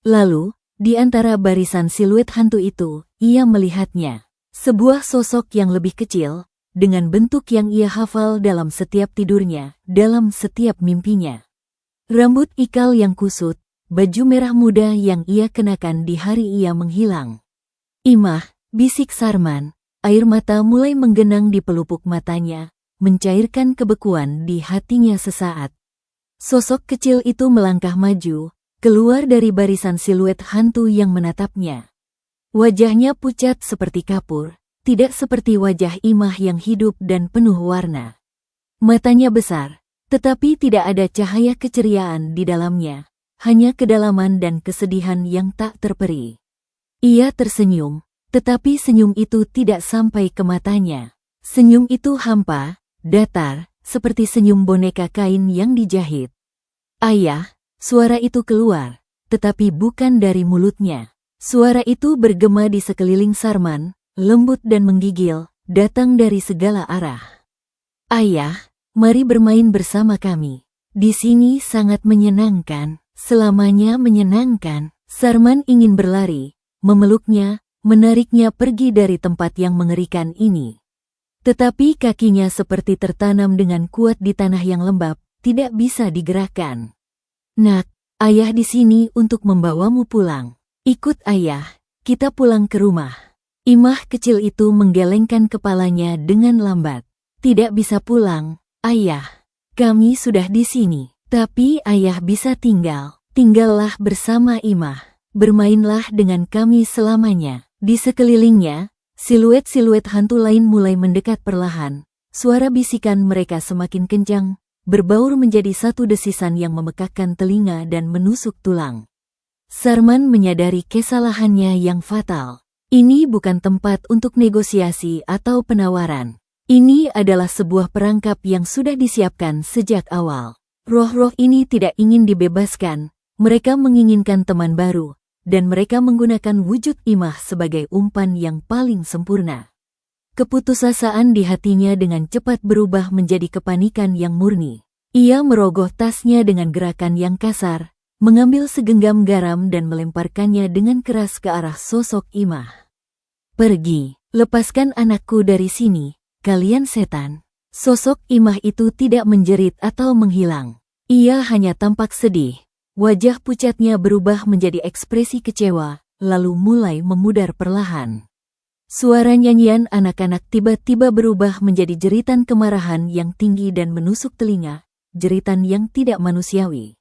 Lalu, di antara barisan siluet hantu itu, ia melihatnya. Sebuah sosok yang lebih kecil, dengan bentuk yang ia hafal dalam setiap tidurnya, dalam setiap mimpinya. Rambut ikal yang kusut, baju merah muda yang ia kenakan di hari ia menghilang. "Imah," bisik Sarman, air mata mulai menggenang di pelupuk matanya, mencairkan kebekuan di hatinya sesaat. Sosok kecil itu melangkah maju, keluar dari barisan siluet hantu yang menatapnya. Wajahnya pucat seperti kapur, tidak seperti wajah Imah yang hidup dan penuh warna. Matanya besar, tetapi tidak ada cahaya keceriaan di dalamnya, hanya kedalaman dan kesedihan yang tak terperi. Ia tersenyum, tetapi senyum itu tidak sampai ke matanya. Senyum itu hampa, datar, seperti senyum boneka kain yang dijahit. "Ayah," suara itu keluar, tetapi bukan dari mulutnya. Suara itu bergema di sekeliling Sarman, lembut dan menggigil, datang dari segala arah. "Ayah, mari bermain bersama kami. Di sini sangat menyenangkan, selamanya menyenangkan." Sarman ingin berlari, memeluknya, menariknya pergi dari tempat yang mengerikan ini. Tetapi kakinya seperti tertanam dengan kuat di tanah yang lembab, tidak bisa digerakkan. "Nak, Ayah di sini untuk membawamu pulang. Ikut ayah, kita pulang ke rumah. Imah kecil itu menggelengkan kepalanya dengan lambat. Tidak bisa pulang, ayah. Kami sudah di sini. Tapi ayah bisa tinggal. Tinggallah bersama Imah. Bermainlah dengan kami selamanya. Di sekelilingnya, siluet-siluet hantu lain mulai mendekat perlahan. Suara bisikan mereka semakin kencang, berbaur menjadi satu desisan yang memekakkan telinga dan menusuk tulang. Sarman menyadari kesalahannya yang fatal. Ini bukan tempat untuk negosiasi atau penawaran. Ini adalah sebuah perangkap yang sudah disiapkan sejak awal. Roh-roh ini tidak ingin dibebaskan, mereka menginginkan teman baru, dan mereka menggunakan wujud Imah sebagai umpan yang paling sempurna. Keputusasaan di hatinya dengan cepat berubah menjadi kepanikan yang murni. Ia merogoh tasnya dengan gerakan yang kasar, mengambil segenggam garam dan melemparkannya dengan keras ke arah sosok Imah. Pergi, lepaskan anakku dari sini, kalian setan. Sosok Imah itu tidak menjerit atau menghilang. Ia hanya tampak sedih. Wajah pucatnya berubah menjadi ekspresi kecewa, lalu mulai memudar perlahan. Suara nyanyian anak-anak tiba-tiba berubah menjadi jeritan kemarahan yang tinggi dan menusuk telinga, jeritan yang tidak manusiawi.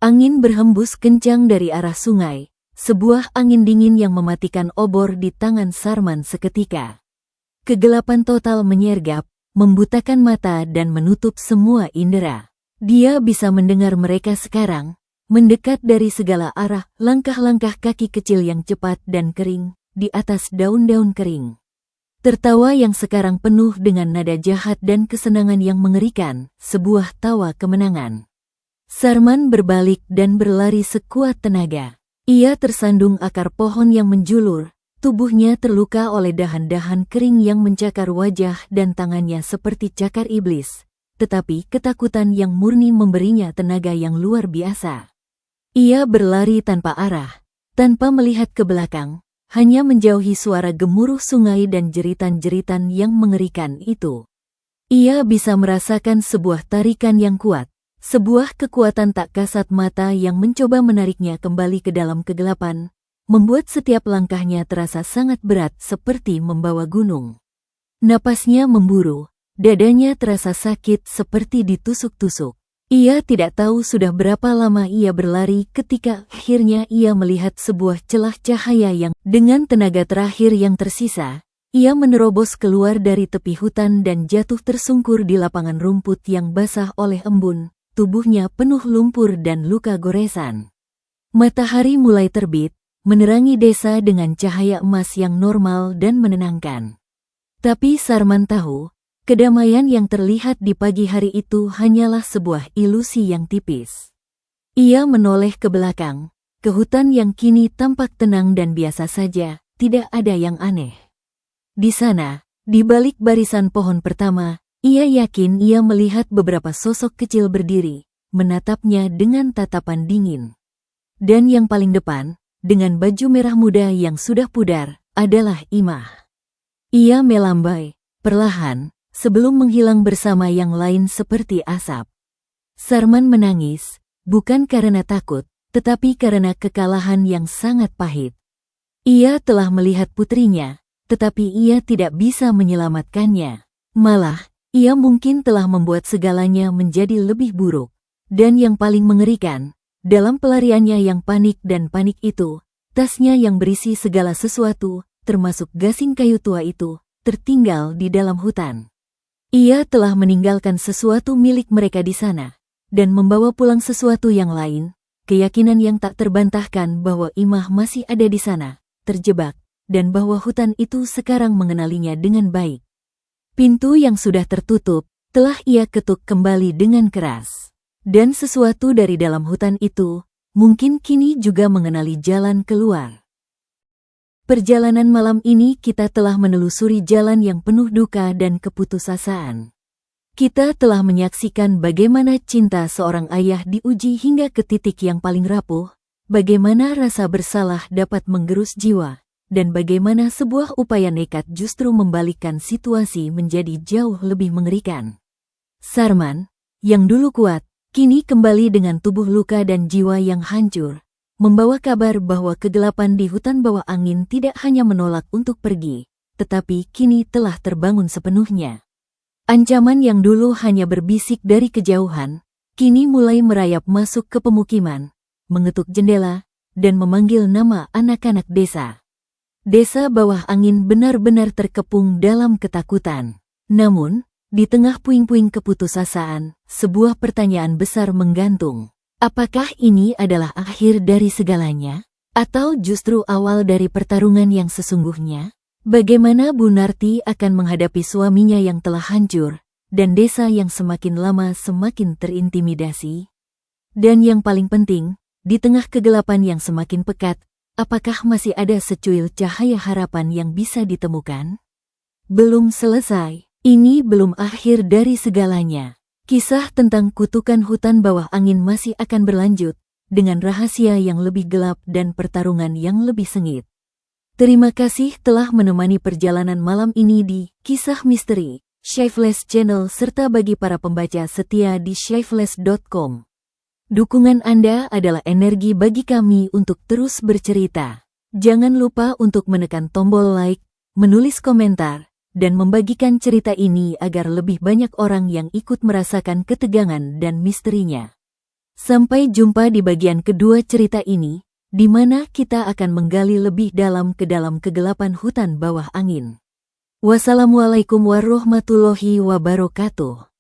Angin berhembus kencang dari arah sungai, sebuah angin dingin yang mematikan obor di tangan Sarman seketika. Kegelapan total menyergap, membutakan mata dan menutup semua indera. Dia bisa mendengar mereka sekarang, mendekat dari segala arah, langkah-langkah kaki kecil yang cepat dan kering, di atas daun-daun kering. Tertawa yang sekarang penuh dengan nada jahat dan kesenangan yang mengerikan, sebuah tawa kemenangan. Sarman berbalik dan berlari sekuat tenaga. Ia tersandung akar pohon yang menjulur, tubuhnya terluka oleh dahan-dahan kering yang mencakar wajah dan tangannya seperti cakar iblis, tetapi ketakutan yang murni memberinya tenaga yang luar biasa. Ia berlari tanpa arah, tanpa melihat ke belakang, hanya menjauhi suara gemuruh sungai dan jeritan-jeritan yang mengerikan itu. Ia bisa merasakan sebuah tarikan yang kuat, sebuah kekuatan tak kasat mata yang mencoba menariknya kembali ke dalam kegelapan, membuat setiap langkahnya terasa sangat berat seperti membawa gunung. Napasnya memburu, dadanya terasa sakit seperti ditusuk-tusuk. Ia tidak tahu sudah berapa lama ia berlari ketika akhirnya ia melihat sebuah celah cahaya yang dengan tenaga terakhir yang tersisa, ia menerobos keluar dari tepi hutan dan jatuh tersungkur di lapangan rumput yang basah oleh embun, tubuhnya penuh lumpur dan luka goresan. Matahari mulai terbit, menerangi desa dengan cahaya emas yang normal dan menenangkan. Tapi Sarman tahu, kedamaian yang terlihat di pagi hari itu hanyalah sebuah ilusi yang tipis. Ia menoleh ke belakang, ke hutan yang kini tampak tenang dan biasa saja, tidak ada yang aneh. Di sana, di balik barisan pohon pertama, ia yakin ia melihat beberapa sosok kecil berdiri, menatapnya dengan tatapan dingin. Dan yang paling depan, dengan baju merah muda yang sudah pudar, adalah Imah. Ia melambai, perlahan, sebelum menghilang bersama yang lain seperti asap. Sarman menangis, bukan karena takut, tetapi karena kekalahan yang sangat pahit. Ia telah melihat putrinya, tetapi ia tidak bisa menyelamatkannya. Malah, ia mungkin telah membuat segalanya menjadi lebih buruk. Dan yang paling mengerikan, dalam pelariannya yang panik dan panik itu, tasnya yang berisi segala sesuatu, termasuk gasing kayu tua itu, tertinggal di dalam hutan. Ia telah meninggalkan sesuatu milik mereka di sana, dan membawa pulang sesuatu yang lain, keyakinan yang tak terbantahkan bahwa Imah masih ada di sana, terjebak, dan bahwa hutan itu sekarang mengenalinya dengan baik. Pintu yang sudah tertutup, telah ia ketuk kembali dengan keras. Dan sesuatu dari dalam hutan itu, mungkin kini juga mengenali jalan keluar. Perjalanan malam ini kita telah menelusuri jalan yang penuh duka dan keputusasaan. Kita telah menyaksikan bagaimana cinta seorang ayah diuji hingga ke titik yang paling rapuh, bagaimana rasa bersalah dapat menggerus jiwa, dan bagaimana sebuah upaya nekat justru membalikkan situasi menjadi jauh lebih mengerikan. Sarman, yang dulu kuat, kini kembali dengan tubuh luka dan jiwa yang hancur, membawa kabar bahwa kegelapan di hutan bawah angin tidak hanya menolak untuk pergi, tetapi kini telah terbangun sepenuhnya. Ancaman yang dulu hanya berbisik dari kejauhan, kini mulai merayap masuk ke pemukiman, mengetuk jendela, dan memanggil nama anak-anak desa. Desa bawah angin benar-benar terkepung dalam ketakutan. Namun, di tengah puing-puing keputusasaan, sebuah pertanyaan besar menggantung. Apakah ini adalah akhir dari segalanya? Atau justru awal dari pertarungan yang sesungguhnya? Bagaimana Bu Narti akan menghadapi suaminya yang telah hancur, dan desa yang semakin lama semakin terintimidasi? Dan yang paling penting, di tengah kegelapan yang semakin pekat, apakah masih ada secuil cahaya harapan yang bisa ditemukan? Belum selesai. Ini belum akhir dari segalanya. Kisah tentang kutukan hutan bawah angin masih akan berlanjut, dengan rahasia yang lebih gelap dan pertarungan yang lebih sengit. Terima kasih telah menemani perjalanan malam ini di Kisah Misteri, Shyfeless Channel serta bagi para pembaca setia di shyfeless.com. Dukungan Anda adalah energi bagi kami untuk terus bercerita. Jangan lupa untuk menekan tombol like, menulis komentar, dan membagikan cerita ini agar lebih banyak orang yang ikut merasakan ketegangan dan misterinya. Sampai jumpa di bagian kedua cerita ini, di mana kita akan menggali lebih dalam ke dalam kegelapan hutan bawah angin. Wassalamualaikum warahmatullahi wabarakatuh.